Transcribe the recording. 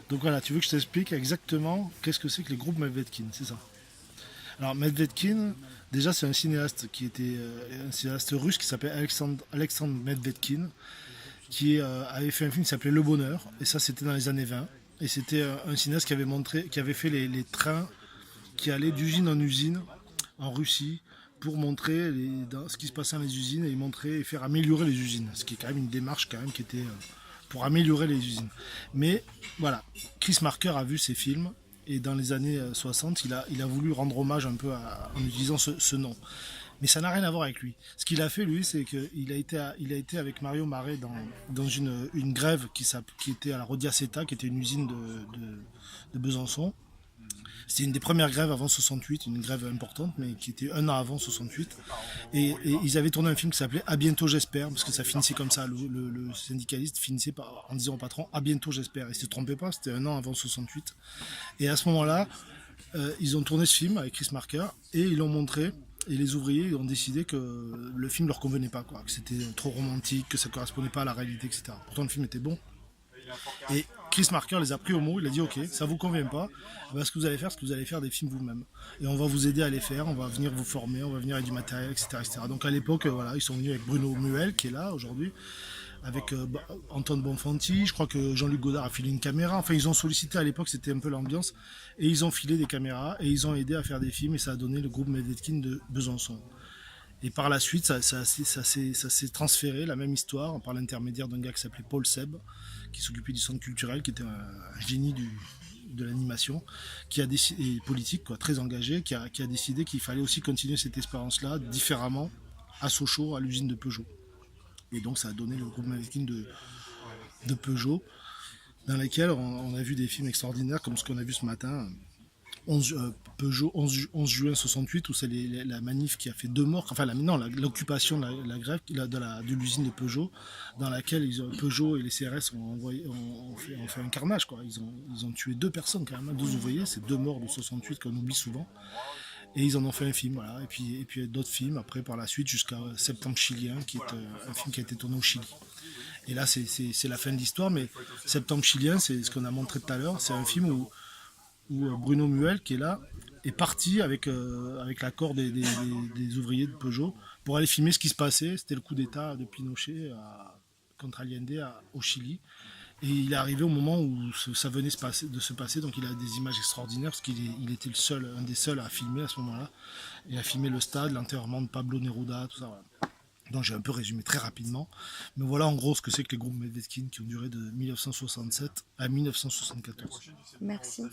Donc voilà, tu veux que je t'explique exactement qu'est-ce que c'est que les groupes Medvedkin, c'est ça. Alors Medvedkin, déjà c'est un cinéaste qui était un cinéaste russe qui s'appelait Alexandre Medvedkin, qui avait fait un film qui s'appelait Le Bonheur, et ça c'était dans les années 20. Et c'était un cinéaste qui avait fait les trains qui allaient d'usine en usine en Russie pour montrer ce qui se passait dans les usines et montrer et faire améliorer les usines. Ce qui est quand même une démarche quand même qui était pour améliorer les usines. Mais voilà, Chris Marker a vu ces films et dans les années 60, il a voulu rendre hommage un peu en utilisant ce nom. Mais ça n'a rien à voir avec lui. Ce qu'il a fait, lui, c'est qu'il il a été avec Mario Marais dans une grève qui était à la Rodiaceta, qui était une usine de Besançon. C'était une des premières grèves avant 68, une grève importante, mais qui était un an avant 68. Et ils avaient tourné un film qui s'appelait À bientôt j'espère, parce que ça finissait comme ça. Le syndicaliste finissait en disant au patron À bientôt j'espère. Et il ne se trompait pas, c'était un an avant 68. Et à ce moment-là, ils ont tourné ce film avec Chris Marker et ils l'ont montré. Et les ouvriers ont décidé que le film leur convenait pas, quoi, que c'était trop romantique, que ça correspondait pas à la réalité, etc. Pourtant le film était bon. Et Chris Marker les a pris au mot, il a dit ok, ça vous convient pas, ben, ce que vous allez faire, c'est que vous allez faire des films vous-même. Et on va vous aider à les faire, on va venir vous former, on va venir avec du matériel, etc. etc. Donc à l'époque, voilà, ils sont venus avec Bruno Muel, qui est là aujourd'hui, avec Antoine Bonfanti, je crois que Jean-Luc Godard a filé une caméra, enfin ils ont sollicité à l'époque, c'était un peu l'ambiance, et ils ont filé des caméras, et ils ont aidé à faire des films, et ça a donné le groupe Medvedkin de Besançon. Et par la suite, ça s'est transféré, la même histoire, par l'intermédiaire d'un gars qui s'appelait Paul Seb, qui s'occupait du centre culturel, qui était un génie de l'animation, qui a décidé, et politique, quoi, très engagé, qui a décidé qu'il fallait aussi continuer cette expérience-là différemment à Sochaux, à l'usine de Peugeot. Et donc ça a donné le groupe Mavikin de Peugeot, dans lequel on a vu des films extraordinaires comme ce qu'on a vu ce matin, 11, Peugeot 11 juin 68, où c'est la manif qui a fait 2 morts, enfin l'occupation de la grève de l'usine de Peugeot, dans laquelle Peugeot et les CRS ont fait un carnage, quoi. Ils ont tué 2 personnes quand même, 12 ouvriers, c'est 2 morts de 68 qu'on oublie souvent. Et ils en ont fait un film, voilà. Et puis d'autres films après par la suite jusqu'à Septembre chilien, qui est un film qui a été tourné au Chili. Et là c'est la fin de l'histoire, mais Septembre chilien, c'est ce qu'on a montré tout à l'heure, c'est un film où Bruno Muel, qui est là, est parti avec l'accord des ouvriers de Peugeot pour aller filmer ce qui se passait. C'était le coup d'État de Pinochet contre Allende au Chili. Et il est arrivé au moment où ça venait de se passer, donc il a des images extraordinaires parce qu'il était un des seuls à filmer à ce moment-là, et à filmer le stade, l'enterrement de Pablo Neruda, tout ça. Voilà. Donc j'ai un peu résumé très rapidement, mais voilà en gros ce que c'est que les groupes Medvedkin qui ont duré de 1967 à 1974. Merci.